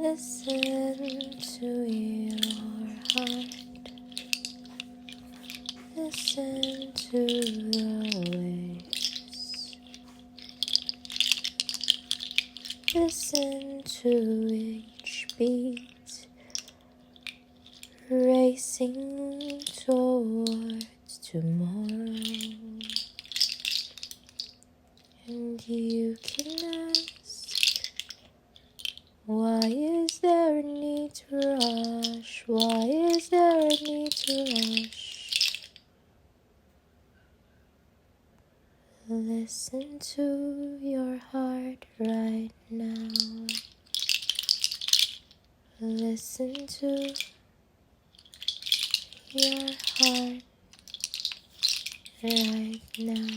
Listen to your heart. Listen to the waves. Listen to each beat racing towards tomorrow. And you can ask, why is there a need to rush? Why is there a need to rush? Listen to your heart right now. Listen to your heart right now.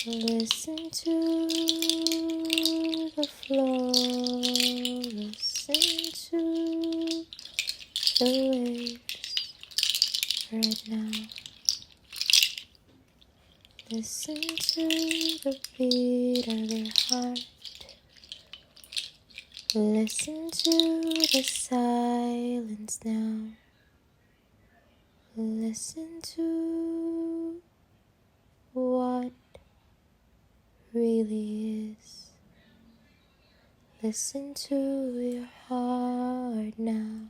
Listen to the flow. Listen to the waves right now. Listen to the beat of your heart. Listen to the silence now. Listen to what really is. Listen to your heart now.